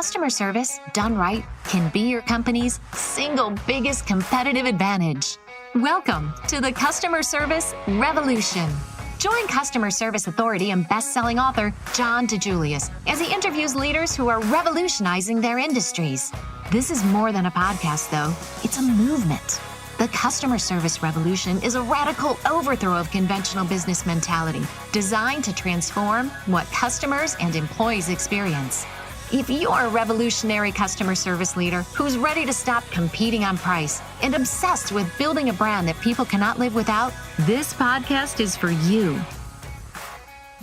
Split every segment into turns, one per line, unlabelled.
customer service, done right, can be your company's single biggest competitive advantage. Welcome to the Customer Service Revolution. Join customer service authority and best-selling author John DeJulius as he interviews leaders who are revolutionizing their industries. This is more than a podcast, though. It's a movement. The Customer Service Revolution is a radical overthrow of conventional business mentality designed to transform what customers and employees experience. If you're a revolutionary customer service leader who's ready to stop competing on price and obsessed with building a brand that people cannot live without, this podcast is for you.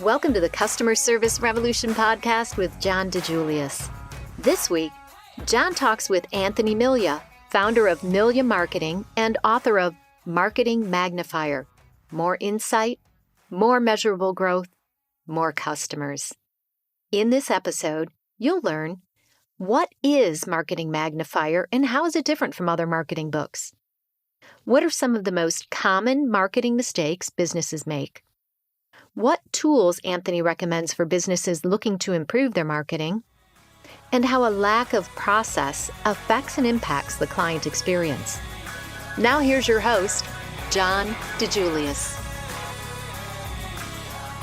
Welcome to the Customer Service Revolution podcast with John DeJulius. This week, John talks with Anthony Milia, founder of Milia Marketing and author of Marketing Magnifier. More insight, more measurable growth, more customers. In this episode, you'll learn what is Marketing Magnifier and how is it different from other marketing books? What are some of the most common marketing mistakes businesses make? What tools Anthony recommends for businesses looking to improve their marketing? And how a lack of process affects and impacts the client experience. Now here's your host, John DeJulius.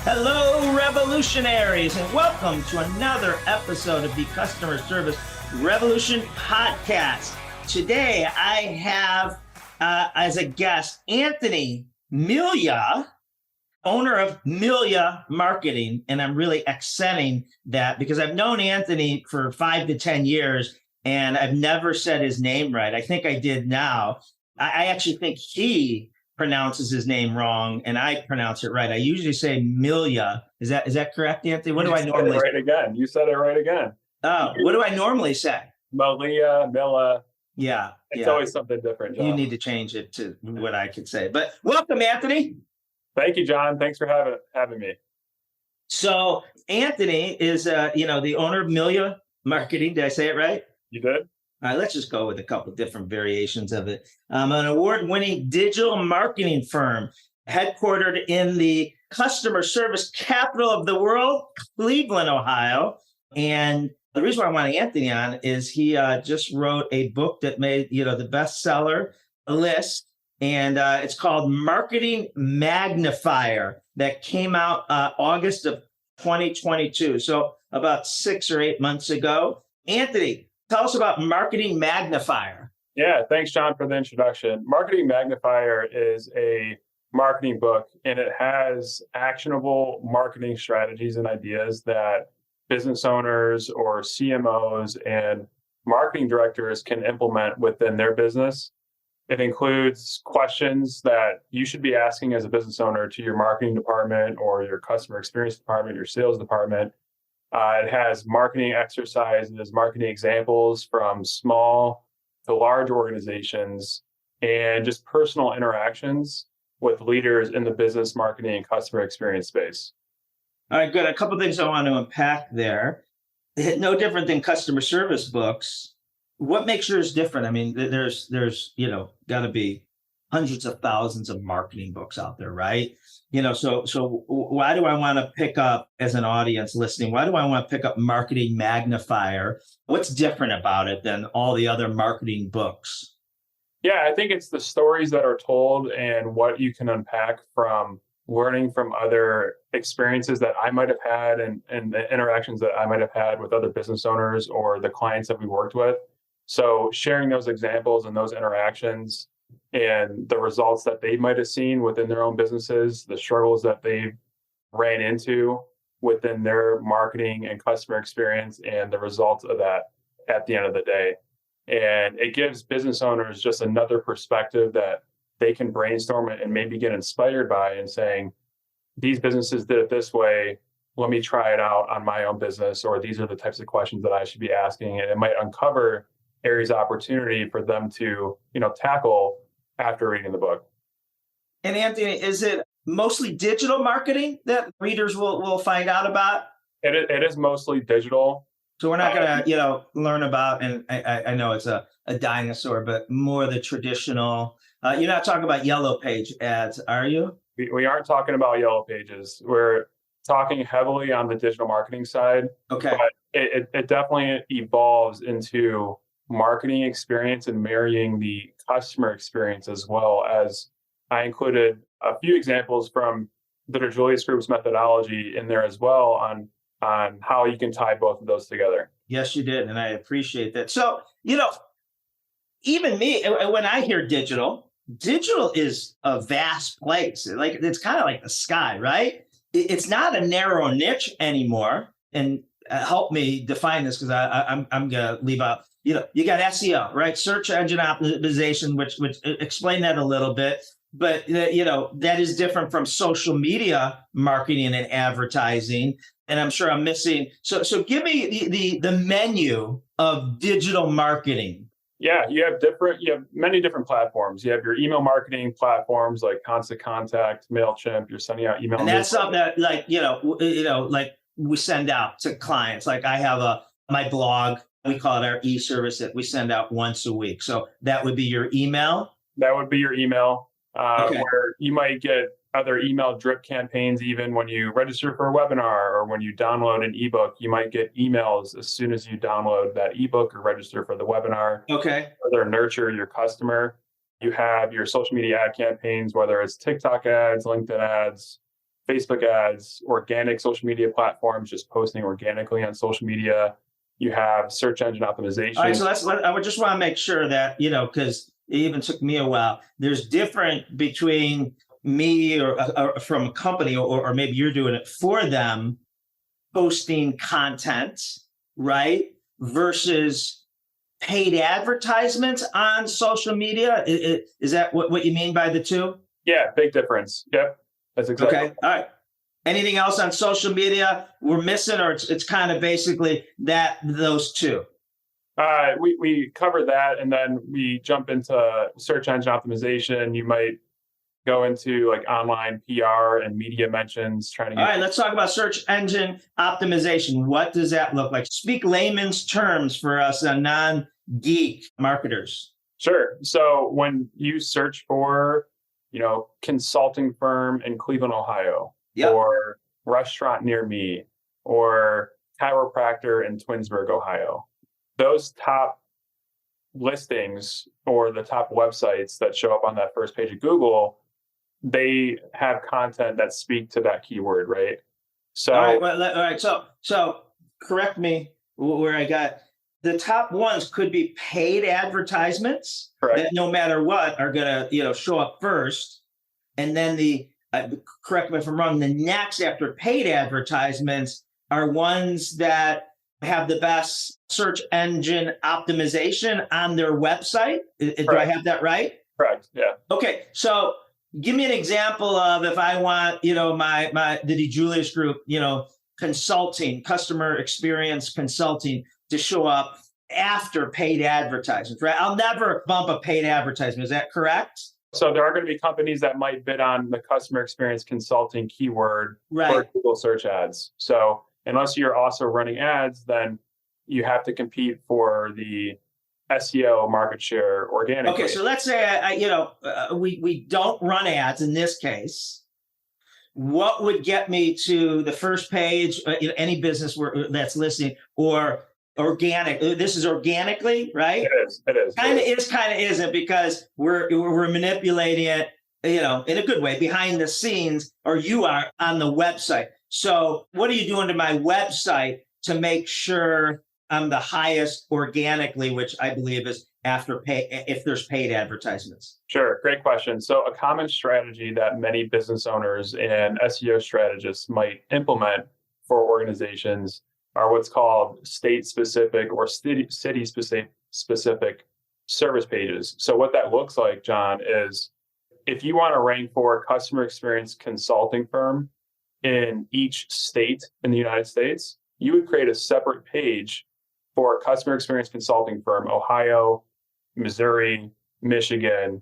Hello, revolutionaries, and welcome to another episode of the Customer Service Revolution podcast. Today, I have as a guest Anthony Milia, owner of Milia Marketing, and I'm really accenting that because I've known Anthony for 5 to 10 years, and I've never said his name right. I think I did now. I actually think he pronounces his name wrong, and I pronounce it right. I usually say Milia. Is that correct, Anthony? What do I normally say?
You said it right again.
Oh, what do I normally say?
Milia, Milla.
Yeah.
It's always something different, John.
You need to change it to what I could say. But welcome, Anthony.
Thank you, John. Thanks for having me.
So Anthony is, the owner of Milia Marketing. Did I say it right?
You did?
All right, let's just go with a couple different variations of it. An award-winning digital marketing firm headquartered in the customer service capital of the world, Cleveland, Ohio. And the reason why I want Anthony on is he just wrote a book that made, the bestseller list. And it's called Marketing Magnifier that came out August of 2022. So about 6 or 8 months ago. Anthony, tell us about Marketing Magnifier.
Yeah, thanks, John, for the introduction. Marketing Magnifier is a marketing book, and it has actionable marketing strategies and ideas that business owners or CMOs and marketing directors can implement within their business. It includes questions that you should be asking as a business owner to your marketing department or your customer experience department, your sales department. It has marketing exercises, marketing examples from small to large organizations, and just personal interactions with leaders in the business, marketing, and customer experience space.
All right, good. A couple of things I want to unpack there. No different than customer service books. What makes yours different? I mean, there's got to be hundreds of thousands of marketing books out there, right? So why do I want to pick up, as an audience listening, why do I want to pick up Marketing Magnifier? What's different about it than all the other marketing books?
Yeah, I think it's the stories that are told and what you can unpack from learning from other experiences that I might have had and the interactions that I might have had with other business owners or the clients that we worked with. So sharing those examples and those interactions and the results that they might have seen within their own businesses, the struggles that they ran into within their marketing and customer experience, and the results of that at the end of the day. And it gives business owners just another perspective that they can brainstorm and maybe get inspired by, and saying, these businesses did it this way, let me try it out on my own business, or these are the types of questions that I should be asking. And it might uncover areas of opportunity for them to, tackle after reading the book.
And Anthony, is it mostly digital marketing that readers will find out about?
It is mostly digital.
So we're not going to, learn about, and I know it's a dinosaur, but more the traditional. You're not talking about yellow page ads, are you?
We aren't talking about yellow pages. We're talking heavily on the digital marketing side.
Okay.
But it definitely evolves into marketing experience and marrying the customer experience, as well as I included a few examples from the Julius Group's methodology in there as well on how you can tie both of those together.
Yes, you did. And I appreciate that. So, even me, when I hear digital is a vast place. Like it's kind of like the sky, right? It's not a narrow niche anymore. And help me define this because I'm going to leave out. You got SEO, right? Search engine optimization, which explain that a little bit. But that is different from social media marketing and advertising. And I'm sure I'm missing. So give me the menu of digital marketing.
Yeah, you have many different platforms. You have your email marketing platforms like Constant Contact, MailChimp. You're sending out email.
And that's something that like we send out to clients. Like I have my blog. We call it our e-service that we send out once a week. So that would be your email.
That would be your email.
Okay.
Where you might get other email drip campaigns even when you register for a webinar or when you download an ebook. You might get emails as soon as you download that ebook or register for the webinar.
Okay.
Further nurture your customer. You have your social media ad campaigns, whether it's TikTok ads, LinkedIn ads, Facebook ads, organic social media platforms, just posting organically on social media. You have search engine optimization.
All right, so I would just want to make sure that, because it even took me a while. There's different between me or from a company, or maybe you're doing it for them, posting content, right? Versus paid advertisements on social media. Is that what you mean by the two?
Yeah, big difference. Yep, that's exactly.
Okay, all right. Anything else on social media we're missing, or it's kind of basically those two?
We cover that, and then we jump into search engine optimization. You might go into like online PR and media mentions, trying to get.
All right, let's talk about search engine optimization. What does that look like? Speak layman's terms for us non-geek marketers.
Sure. So when you search for, consulting firm in Cleveland, Ohio,
yep,
or restaurant near me, or chiropractor in Twinsburg, Ohio, those top listings or the top websites that show up on that first page of Google, they have content that speak to that keyword, right? So,
all right. So correct me where I got the top ones could be paid advertisements.
Correct.
That no matter what are going to show up first, and then correct me if I'm wrong. The next after paid advertisements are ones that have the best search engine optimization on their website. Do I have that right?
Correct. Yeah.
Okay. So give me an example of if I want, the Julius Group, consulting, customer experience consulting to show up after paid advertisements, right? I'll never bump a paid advertisement. Is that correct?
So there are going to be companies that might bid on the customer experience consulting keyword for Google search ads. So unless you're also running ads, then you have to compete for the SEO market share organically.
Okay, so let's say we don't run ads in this case. What would get me to the first page? Any business that's listening, or organic? This is organically, right?
It is.
Kind of isn't, because we're manipulating it, in a good way behind the scenes, or you are on the website. So what are you doing to my website to make sure I'm the highest organically, which I believe is after pay, if there's paid advertisements?
Sure. Great question. So a common strategy that many business owners and SEO strategists might implement for organizations are what's called state-specific or city-specific service pages. So what that looks like, John, is if you want to rank for a customer experience consulting firm in each state in the United States, you would create a separate page for a customer experience consulting firm, Ohio, Missouri, Michigan,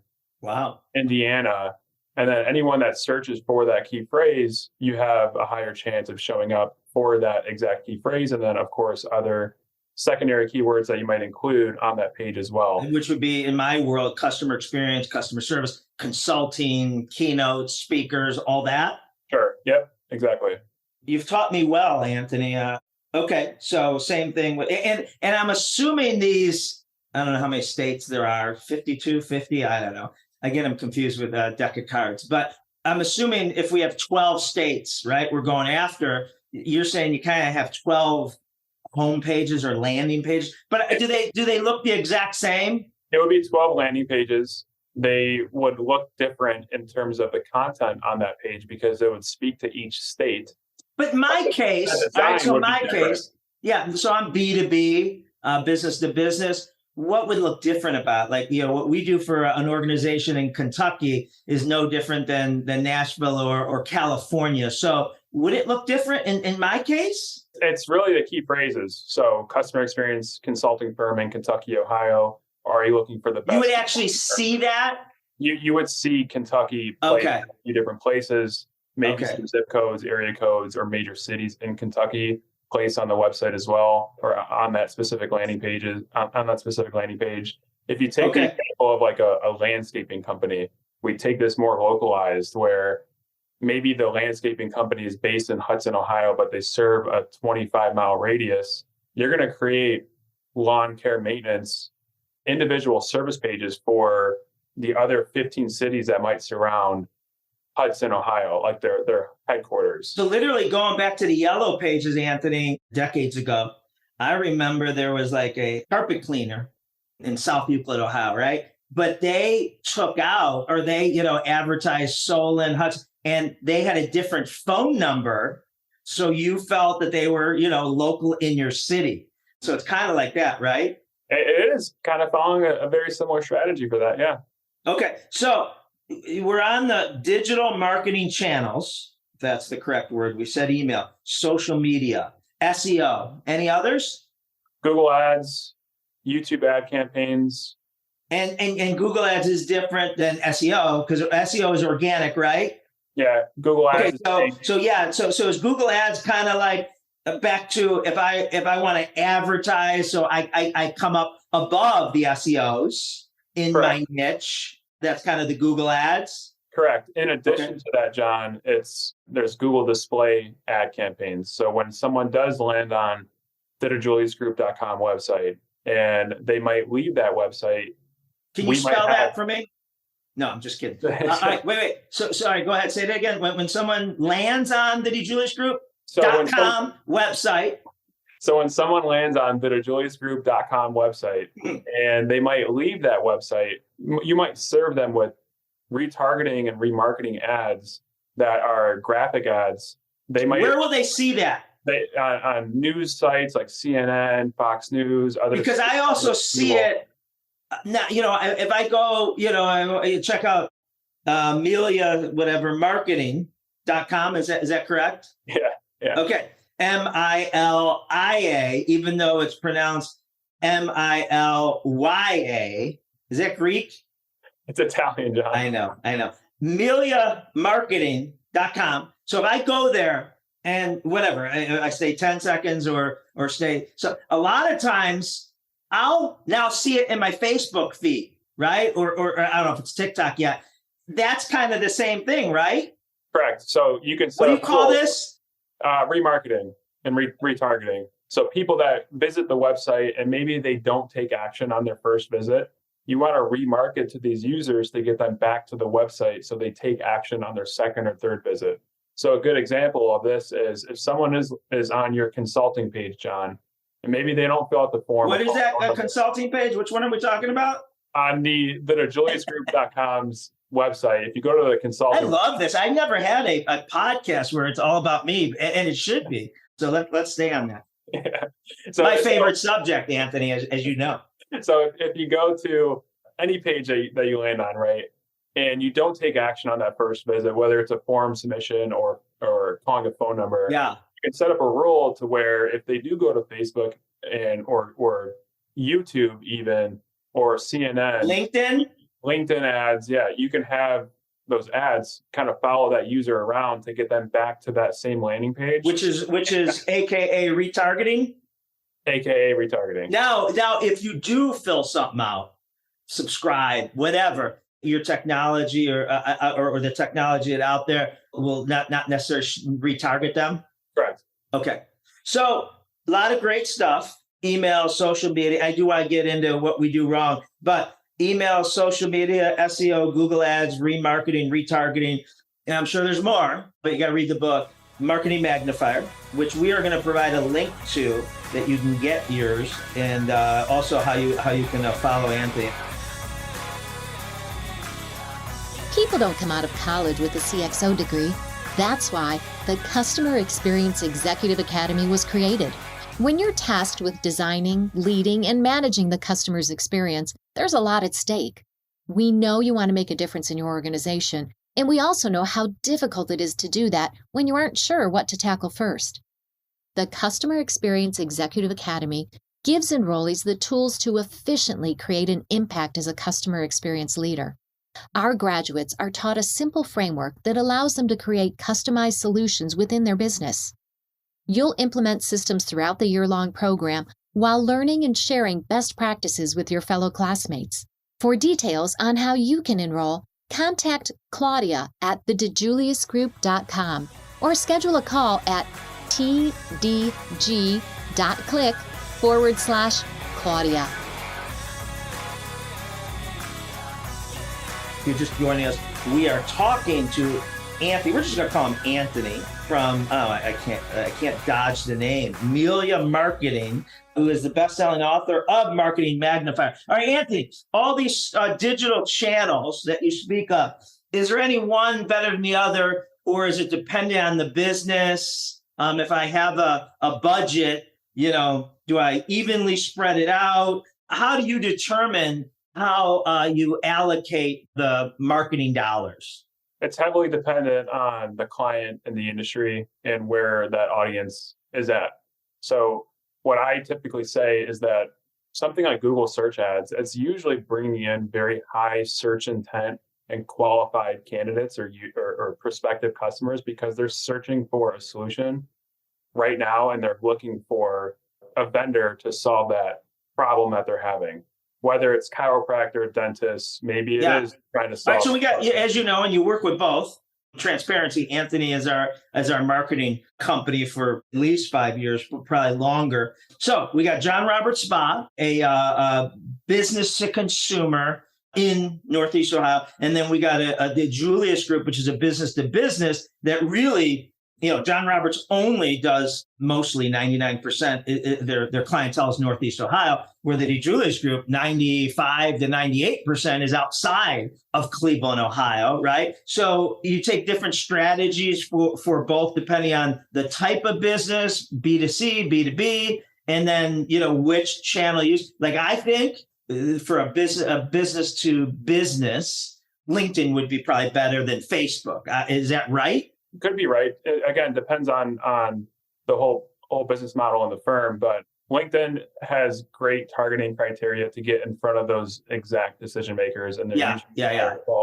Indiana. And then anyone that searches for that key phrase, you have a higher chance of showing up for that exact key phrase. And then, of course, other secondary keywords that you might include on that page as well.
Which would be, in my world, customer experience, customer service, consulting, keynotes, speakers, all that.
Sure. Yep. Exactly.
You've taught me well, Anthony. Okay, so same thing with, and I'm assuming these, I don't know how many states there are, 52, 50, I don't know. I get them confused with a deck of cards, but I'm assuming if we have 12 states, right, we're going after, you're saying you kind of have 12 home pages or landing pages, but do they look the exact same?
It would be 12 landing pages. They would look different in terms of the content on that page because it would speak to each state.
But in my case, all right, so in my case, yeah, so I'm B2B, business to business. What would look different about, like, what we do for an organization in Kentucky is no different than Nashville or California. So would it look different in my case?
It's really the key phrases. So customer experience consulting firm in Kentucky, Ohio. Are you looking for the best?
You would actually see that?
You would see Kentucky placed in a few different places. Maybe some zip codes, area codes, or major cities in Kentucky placed on the website as well, or on that specific landing page. If you take the example of like a landscaping company, we take this more localized where maybe the landscaping company is based in Hudson, Ohio, but they serve a 25-mile radius. You're going to create lawn care maintenance individual service pages for the other 15 cities that might surround Hudson, Ohio, like their headquarters.
So literally going back to the yellow pages, Anthony, decades ago, I remember there was like a carpet cleaner in South Euclid, Ohio, right? But they took out, or they, advertised Solon, Hudson, and they had a different phone number. So you felt that they were, local in your city. So it's kind of like that, right?
It is kind of following a very similar strategy for that. Yeah.
Okay. So we're on the digital marketing channels. If that's the correct word. We said email, social media, SEO. Any others?
Google Ads, YouTube ad campaigns.
And Google Ads is different than SEO because SEO is organic, right?
Yeah, Google Ads.
Okay, so is Google Ads kind of like back to if I want to advertise, so I come up above the SEOs in my niche. That's kind of the Google Ads.
Correct. In addition to that, John, there's Google display ad campaigns. So when someone does land on thitterjuliusgroup.com website and they might leave that website.
Can you spell that for me? No, I'm just kidding. All right, wait. So sorry, go ahead. Say that again. When someone lands on the DeJuliusGroup.com website.
So when someone lands on the DeJuliusGroup.com website and they might leave that website, you might serve them with retargeting and remarketing ads that are graphic ads.
Where will they see that?
On news sites like CNN, Fox News, other.
Because I also see it now. If I go, I check out Milia Marketing.com. Is that correct?
Yeah.
Okay. Milia, even though it's pronounced Milya. Is that Greek?
It's Italian, John.
I know. Milia Marketing.com. So if I go there and whatever, I stay 10 seconds or stay. So a lot of times I'll now see it in my Facebook feed, right? Or I don't know if it's TikTok yet. That's kind of the same thing, right?
Correct. So you can.
What do you call this?
Remarketing and retargeting. So people that visit the website and maybe they don't take action on their first visit, you want to remarket to these users to get them back to the website so they take action on their second or third visit. So a good example of this is if someone is on your consulting page, John, and maybe they don't fill out the form.
What is that, a consulting page? Which one are we talking about?
On the JuliusGroup.com's website, if you go to the consulting.
I love this. I never had a podcast where it's all about me, and it should be. So let's stay on that.
Yeah. So,
my favorite subject, Anthony, as you know.
So if you go to any page that you land on, right, and you don't take action on that first visit, whether it's a form submission or calling a phone number, you can set up a rule to where if they do go to Facebook and or YouTube even, or CNN, LinkedIn ads, you can have those ads kind of follow that user around to get them back to that same landing page,
which is AKA retargeting.
AKA retargeting.
Now, if you do fill something out, subscribe, whatever, your technology or the technology that's out there will not necessarily retarget them.
Correct.
Okay. So a lot of great stuff. Email, social media. I do want to get into what we do wrong, but email, social media, SEO, Google Ads, remarketing, retargeting. And I'm sure there's more, but you got to read the book, Marketing Magnifier, which we are going to provide a link to that you can get yours, and also how you can follow Anthony.
People don't come out of college with a CXO degree. That's why the Customer Experience Executive Academy was created. When you're tasked with designing, leading, and managing the customer's experience, there's a lot at stake. We know you want to make a difference in your organization, and we also know how difficult it is to do that when you aren't sure what to tackle first. The Customer Experience Executive Academy gives enrollees the tools to efficiently create an impact as a customer experience leader. Our graduates are taught a simple framework that allows them to create customized solutions within their business. You'll implement systems throughout the year-long program while learning and sharing best practices with your fellow classmates. For details on how you can enroll, contact Claudia at thedejuliusgroup.com or schedule a call at tdg.click/Claudia.
If you're just joining us, we are talking to Anthony. We're just going to call him Anthony from, I can't dodge the name, Milia Marketing, who is the best-selling author of Marketing Magnifier. All right, Anthony, all these digital channels that you speak of, is there any one better than the other, or is it dependent on the business? If I have a budget, do I evenly spread it out? How do you determine how you allocate the marketing dollars?
It's heavily dependent on the client and the industry and where that audience is at. So what I typically say is that something like Google search ads, it's usually bringing in very high search intent and qualified candidates or prospective customers because they're searching for a solution right now and they're looking for a vendor to solve that problem that they're having. Whether it's chiropractor, dentist, maybe it is trying to solve.
All right, so we got, as you know, and you work with both. Transparency, Anthony is our marketing company for at least 5 years, but probably longer. So we got John Robert Spa, a business to consumer in Northeast Ohio, and then we got the Julius Group, which is a business to business that really. John Roberts only does mostly 99%. Their clientele is Northeast Ohio, where the Julius Group, 95 to 98% is outside of Cleveland, Ohio, right? So you take different strategies for both depending on the type of business, B2C, B2B, and then, which channel you use. Like I think for a business to business, LinkedIn would be probably better than Facebook. Is that right?
Could be right. It, again, depends on the whole business model in the firm, but LinkedIn has great targeting criteria to get in front of those exact decision makers. And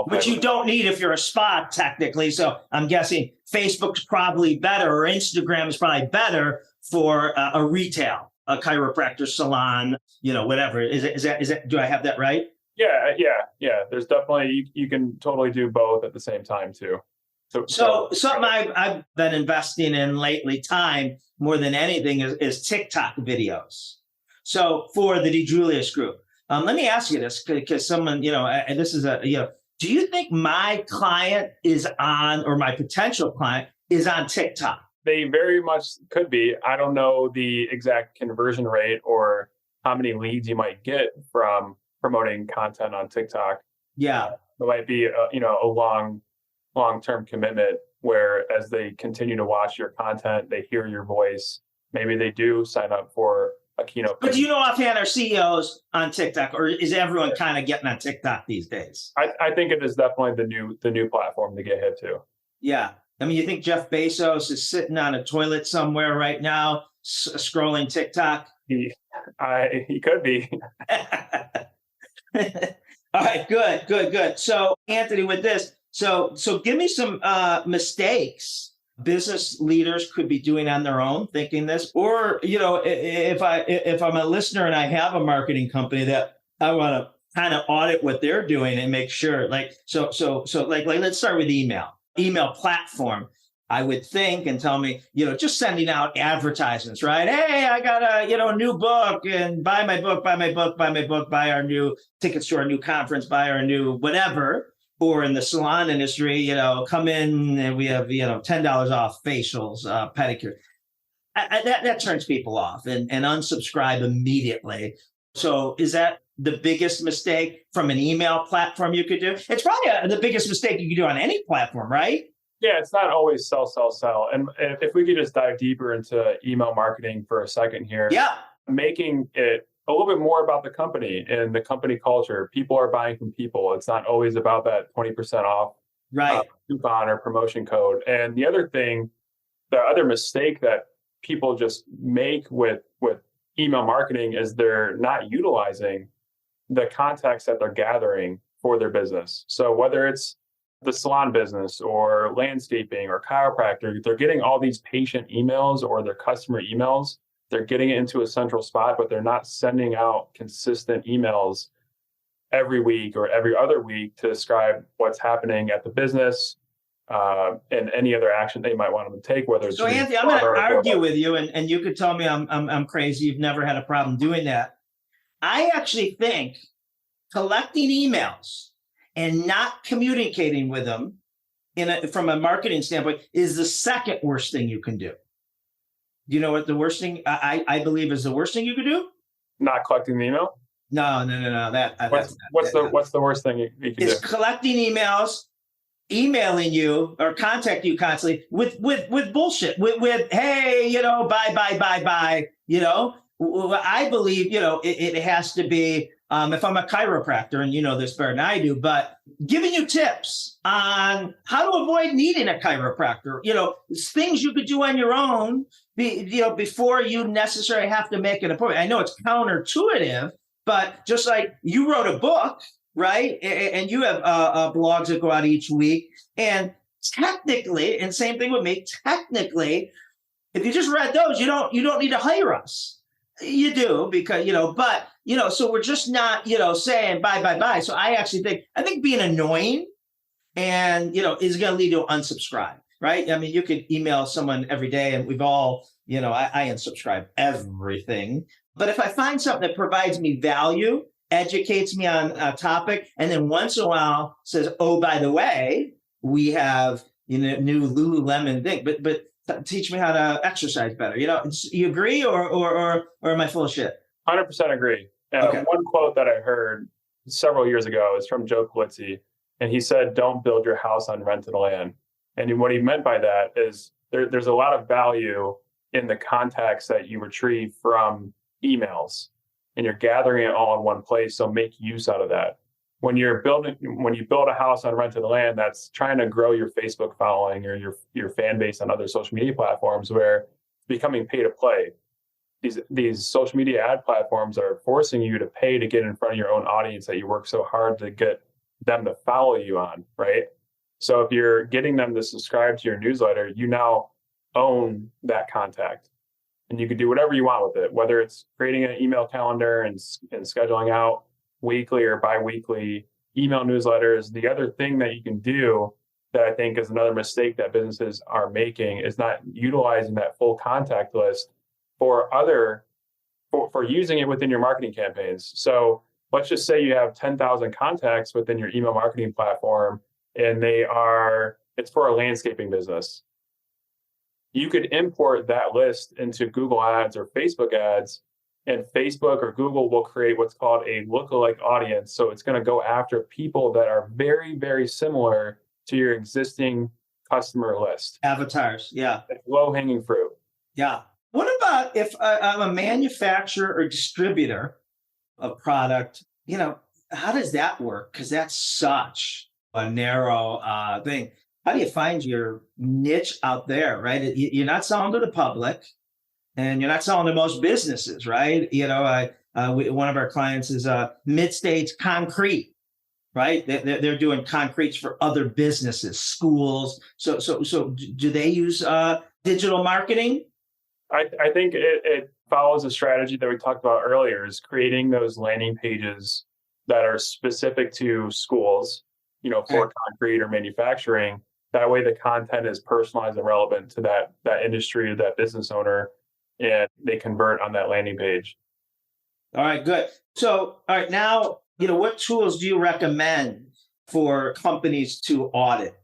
which you don't need if you're a spa technically. So I'm guessing Facebook's probably better or Instagram is probably better for a retail, a chiropractor salon, whatever. Is that? Do I have that right?
Yeah. There's definitely you can totally do both at the same time too.
So something I've been investing in lately, time more than anything, is TikTok videos. So for the Julius Group, let me ask you this because someone, this is do you think my client is on, or my potential client is on TikTok?
They very much could be. I don't know the exact conversion rate or how many leads you might get from promoting content on TikTok.
Yeah,
it might be a long-term commitment where as they continue to watch your content, they hear your voice, maybe they do sign up for a keynote.
But do you know offhand are CEOs on TikTok, or is everyone kind of getting on TikTok these days?
I think it is definitely the new platform to get hit to.
Yeah. I mean, you think Jeff Bezos is sitting on a toilet somewhere right now scrolling TikTok?
He could be.
All right, good. So Anthony, with this, So give me some mistakes business leaders could be doing on their own, thinking this, or if I'm a listener and I have a marketing company that I want to kind of audit what they're doing and make sure, let's start with email platform. I would think, and tell me, just sending out advertisements, right? Hey, I got a new book, and buy my book, buy my book, buy my book, buy our new tickets to our new conference, buy our new whatever. Or in the salon industry, come in and we have, $10 off facials, pedicure. That turns people off and unsubscribe immediately. So is that the biggest mistake from an email platform you could do? It's probably the biggest mistake you could do on any platform, right?
Yeah, it's not always sell, sell, sell. And if we could just dive deeper into email marketing for a second here.
Yeah.
Making it a little bit more about the company and the company culture. People are buying from people. It's not always about that 20% off coupon or promotion code. And the other mistake that people just make with email marketing is they're not utilizing the contacts that they're gathering for their business. So whether it's the salon business or landscaping or chiropractor, they're getting all these patient emails or their customer emails. They're getting it into a central spot, but they're not sending out consistent emails every week or every other week to describe what's happening at the business and any other action they might want them to take. Whether it's
Anthony, I'm going to argue with you, and you could tell me I'm crazy. You've never had a problem doing that. I actually think collecting emails and not communicating with them from a marketing standpoint is the second worst thing you can do. Do you know what the worst thing I believe is the worst thing you could do?
Not collecting the email?
No.
What's the worst thing you can do?
Is collecting emails, emailing you or contact you constantly with bullshit, with hey, buy. I believe, it has to be, if I'm a chiropractor, and you know this better than I do, but giving you tips on how to avoid needing a chiropractor, things you could do on your own, before you necessarily have to make an appointment. I know it's counterintuitive, but just like you wrote a book, right? And you have blogs that go out each week. And technically, and same thing with me, technically, if you just read those, you don't need to hire us. You do because, so we're just not, saying bye. So I think being annoying and, is going to lead to unsubscribe, right? I mean, you could email someone every day and we've all, I unsubscribe everything. But if I find something that provides me value, educates me on a topic, and then once in a while says, oh, by the way, we have, new Lululemon thing, but teach me how to exercise better. You agree or am I full of shit?
100% agree.
Okay.
One quote that I heard several years ago is from Joe Polizzi, and he said, "Don't build your house on rented land." And what he meant by that is there's a lot of value in the contacts that you retrieve from emails, and you're gathering it all in one place. So make use out of that. When you build a house on rented land, that's trying to grow your Facebook following or your fan base on other social media platforms, where it's becoming pay to play. These social media ad platforms are forcing you to pay to get in front of your own audience that you work so hard to get them to follow you on, right? So if you're getting them to subscribe to your newsletter, you now own that contact, and you can do whatever you want with it, whether it's creating an email calendar and scheduling out weekly or bi-weekly email newsletters. The other thing that you can do that I think is another mistake that businesses are making is not utilizing that full contact list for using it within your marketing campaigns. So let's just say you have 10,000 contacts within your email marketing platform, and it's for a landscaping business. You could import that list into Google Ads or Facebook ads, and Facebook or Google will create what's called a lookalike audience. So it's going to go after people that are very, very similar to your existing customer list.
Avatars, yeah.
Low-hanging fruit.
Yeah. What about if I'm a manufacturer or distributor of product? How does that work? Because that's such a narrow thing. How do you find your niche out there, right? You're not selling to the public. And you're not selling to most businesses, right? One of our clients is Mid-States Concrete, right? They're doing concretes for other businesses, schools. So do they use digital marketing?
I think it follows a strategy that we talked about earlier, is creating those landing pages that are specific to schools, for concrete or manufacturing, That way the content is personalized and relevant to that industry or that business owner, and they convert on that landing page.
All right, good. So, all right, now, what tools do you recommend for companies to audit?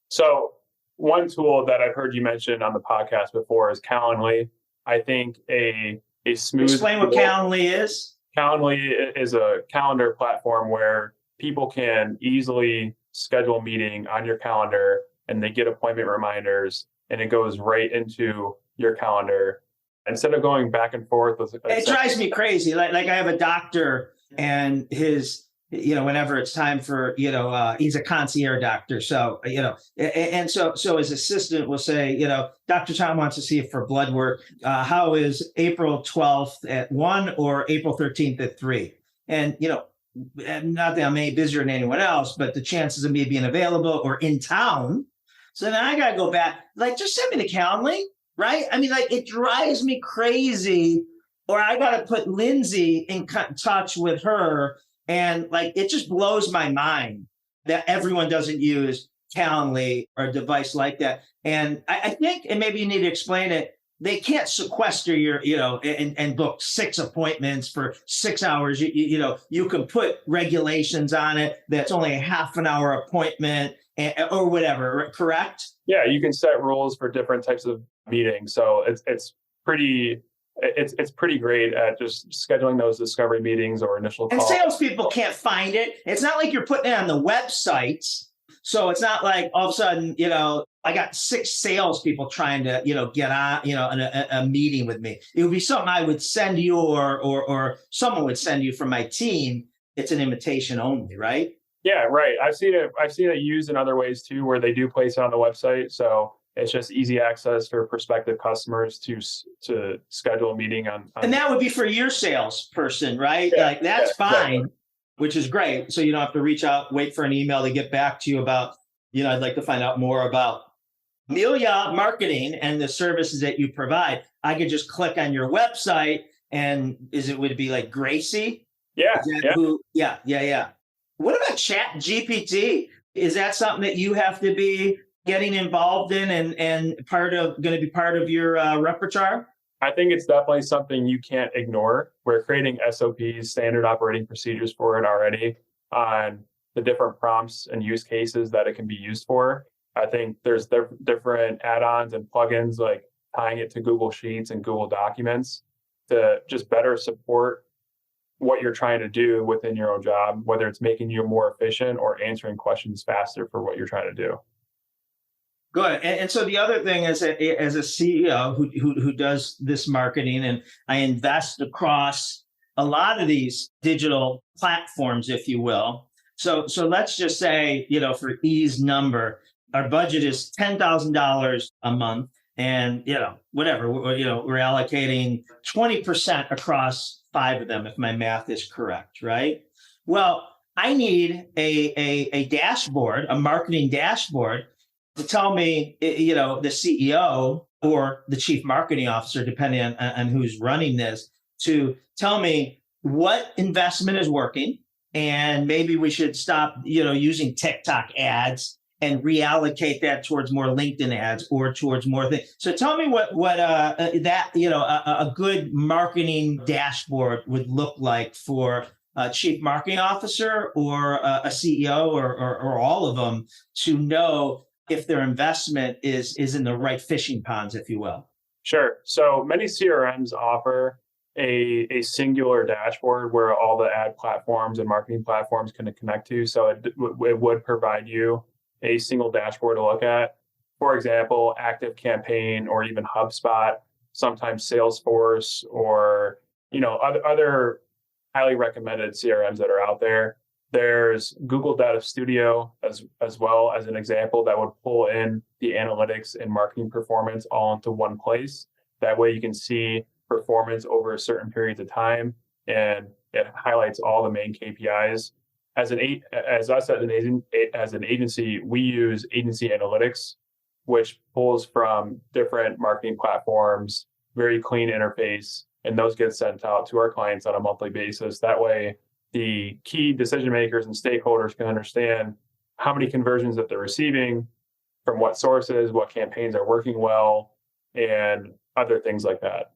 So one tool that I've heard you mention on the podcast before is Calendly. I think a smooth...
Explain what Calendly is.
Calendly is a calendar platform where people can easily schedule a meeting on your calendar, and they get appointment reminders, and it goes right into your calendar instead of going back and forth.
It drives me crazy. Like I have a doctor, and his, whenever it's time for, he's a concierge doctor. So, and so his assistant will say, Dr. Tom wants to see you for blood work. How is April 12th at 1 or April 13th at 3? And, not that I'm any busier than anyone else, but the chances of me being available or in town. So then I got to go back, just send me the Calendly, right? I mean, it drives me crazy. Or I got to put Lindsay in touch with her. And it just blows my mind that everyone doesn't use Calendly or a device like that. And I think, and maybe you need to explain it, they can't sequester your, and book 6 appointments for 6 hours. You can put regulations on it that's only a half an hour appointment or whatever, correct?
Yeah, you can set rules for different types of meetings. So it's pretty great at just scheduling those discovery meetings or initial calls.
And salespeople can't find it. It's not like you're putting it on the websites. So it's not like all of a sudden, I got 6 salespeople trying to, get on, in a meeting with me. It would be something I would send you or someone would send you from my team. It's an invitation only, right?
Yeah, right. I've seen it used in other ways too, where they do place it on the website. So it's just easy access for prospective customers to schedule a meeting on.
And that would be for your salesperson, right?
Yeah,
that's fine,
exactly.
Which is great. So you don't have to reach out, wait for an email to get back to you about, I'd like to find out more about Milia Marketing and the services that you provide. I could just click on your website, and would it be like Gracie?
Yeah.
Yeah. What about Chat GPT? Is that something that you have to be getting involved in and going to be part of your repertoire?
I think it's definitely something you can't ignore. We're creating SOPs, standard operating procedures for it already on the different prompts and use cases that it can be used for. I think there's different add-ons and plugins like tying it to Google Sheets and Google Documents to just better support what you're trying to do within your own job, whether it's making you more efficient or answering questions faster for what you're trying to do.
Good. And so the other thing as a CEO who does this marketing, and I invest across a lot of these digital platforms, if you will. So let's just say, for ease number, our budget is $10,000 a month, and whatever, we're allocating 20% across 5 of them, if my math is correct, right? Well, I need a dashboard, a marketing dashboard, to tell me, the CEO or the chief marketing officer, depending on who's running this, to tell me what investment is working, and maybe we should stop, using TikTok ads and reallocate that towards more LinkedIn ads or towards more things. So tell me what a good marketing dashboard would look like for a chief marketing officer or a CEO or all of them to know if their investment is in the right fishing ponds, if you will.
Sure. So many CRMs offer a singular dashboard where all the ad platforms and marketing platforms can connect to. So it would provide you a single dashboard to look at. For example, ActiveCampaign or even HubSpot, sometimes Salesforce, or other highly recommended CRMs that are out there. There's Google Data Studio as well as an example that would pull in the analytics and marketing performance all into one place. That way you can see performance over a certain period of time, and it highlights all the main KPIs. As an agency, we use agency analytics, which pulls from different marketing platforms, very clean interface, and those get sent out to our clients on a monthly basis. That way, the key decision makers and stakeholders can understand how many conversions that they're receiving, from what sources, what campaigns are working well, and other things like that.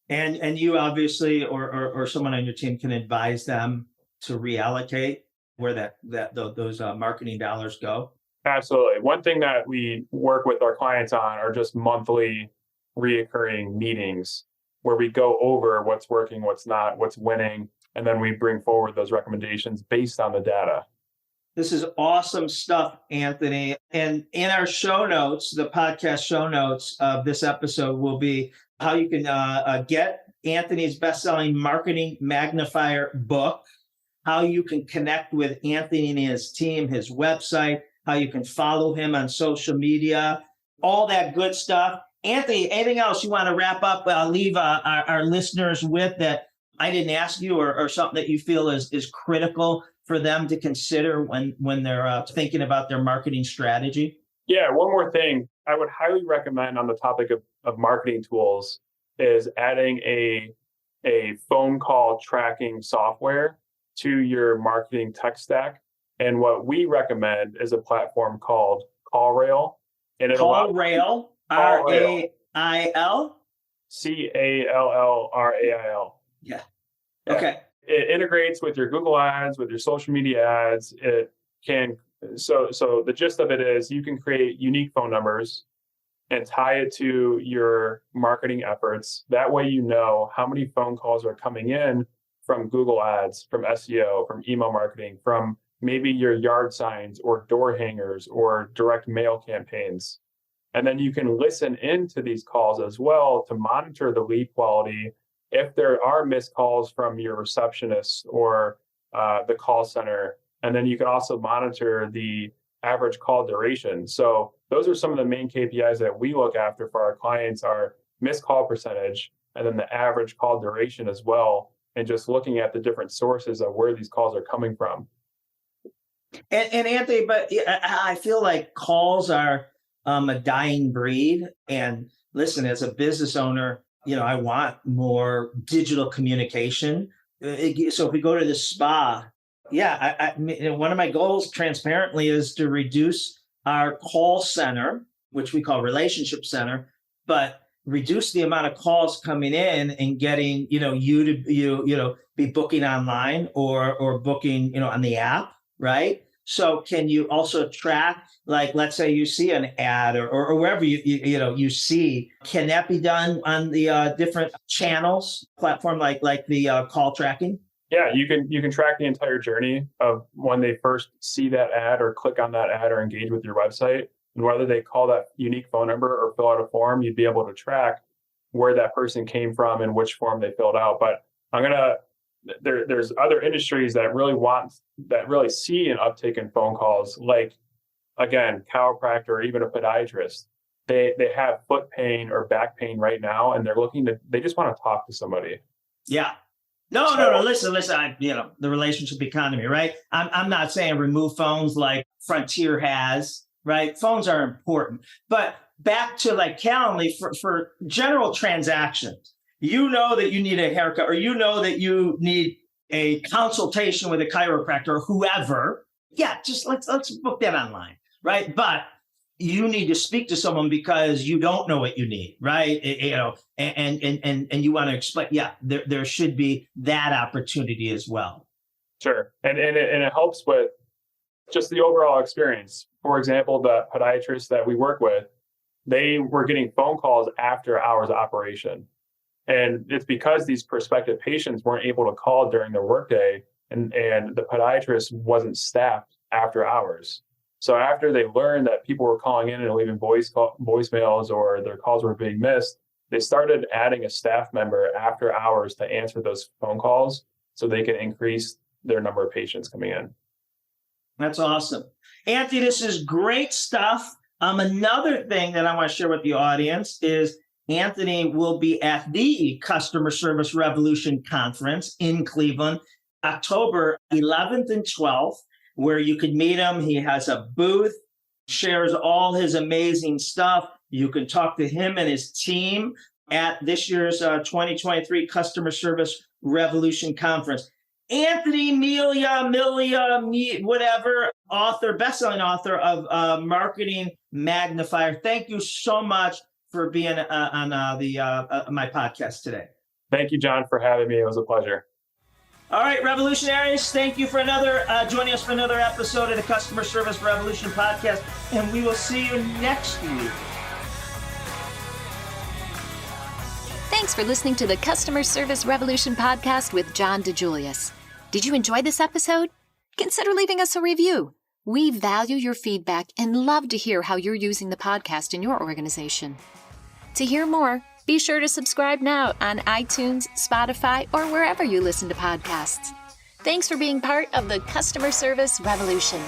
And you obviously or someone on your team can advise them to reallocate where those marketing dollars go.
Absolutely. One thing that we work with our clients on are just monthly reoccurring meetings where we go over what's working, what's not, what's winning, and then we bring forward those recommendations based on the data.
This is awesome stuff, Anthony. And in our show notes, the podcast show notes of this episode will be how you can get Anthony's best-selling Marketing Magnifier book, how you can connect with Anthony and his team, his website, how you can follow him on social media, all that good stuff. Anthony, anything else you want to wrap up, leave our listeners with that I didn't ask you or something that you feel is critical for them to consider when they're thinking about their marketing strategy?
Yeah, one more thing I would highly recommend on the topic of marketing tools is adding a phone call tracking software to your marketing tech stack. And what we recommend is a platform called CallRail. And
CallRail, R-A-I-L?
CallRail.
Yeah. Okay.
It integrates with your Google ads, with your social media ads. It can, so the gist of it is you can create unique phone numbers and tie it to your marketing efforts. That way, you know how many phone calls are coming in from Google ads, from SEO, from email marketing, from maybe your yard signs or door hangers or direct mail campaigns. And then you can listen into these calls as well to monitor the lead quality. If there are missed calls from your receptionist or the call center, and then you can also monitor the average call duration. So those are some of the main KPIs that we look after for our clients are missed call percentage, and then the average call duration as well, and just looking at the different sources of where these calls are coming from.
And Anthony, but I feel like calls are a dying breed. And listen, as a business owner, I want more digital communication. So if we go to the spa, one of my goals transparently is to reduce our call center, which we call relationship center, but reduce the amount of calls coming in and getting, you to be booking online or booking, on the app, right? So can you also track, like, let's say you see an ad or wherever you see, can that be done on the different channels platform, like the call tracking?
Yeah, you can track the entire journey of when they first see that ad or click on that ad or engage with your website. And whether they call that unique phone number or fill out a form, you'd be able to track where that person came from and which form they filled out. But there's other industries that really see an uptick in phone calls, like, again, chiropractor or even a podiatrist. They have foot pain or back pain right now, and they just want to talk to somebody.
Yeah. No. Listen. The relationship economy, right? I'm not saying remove phones like Frontier has, right? Phones are important, but back to like Calendly for general transactions. You know that you need a haircut, or you know that you need a consultation with a chiropractor or whoever. Yeah, just let's book that online, right? But you need to speak to someone because you don't know what you need, right? And you want to explain. Yeah, there should be that opportunity as well.
Sure, and it helps with just the overall experience. For example, the podiatrists that we work with, they were getting phone calls after hours of operation. And it's because these prospective patients weren't able to call during their workday, and the podiatrist wasn't staffed after hours. So after they learned that people were calling in and leaving voicemails or their calls were being missed, they started adding a staff member after hours to answer those phone calls so they can increase their number of patients coming in.
That's awesome. Anthony, this is great stuff. Another thing that I want to share with the audience is Anthony will be at the Customer Service Revolution Conference in Cleveland, October 11th and 12th, where you could meet him. He has a booth, shares all his amazing stuff. You can talk to him and his team at this year's 2023 Customer Service Revolution Conference. Anthony Milia, whatever, bestselling author of Marketing Magnifier. Thank you so much for being on my podcast today.
Thank you, John, for having me. It was a pleasure.
All right, Revolutionaries, thank you for joining us for another episode of the Customer Service Revolution podcast, and we will see you next week.
Thanks for listening to the Customer Service Revolution podcast with John DeJulius. Did you enjoy this episode? Consider leaving us a review. We value your feedback and love to hear how you're using the podcast in your organization. To hear more, be sure to subscribe now on iTunes, Spotify, or wherever you listen to podcasts. Thanks for being part of the Customer Service Revolution.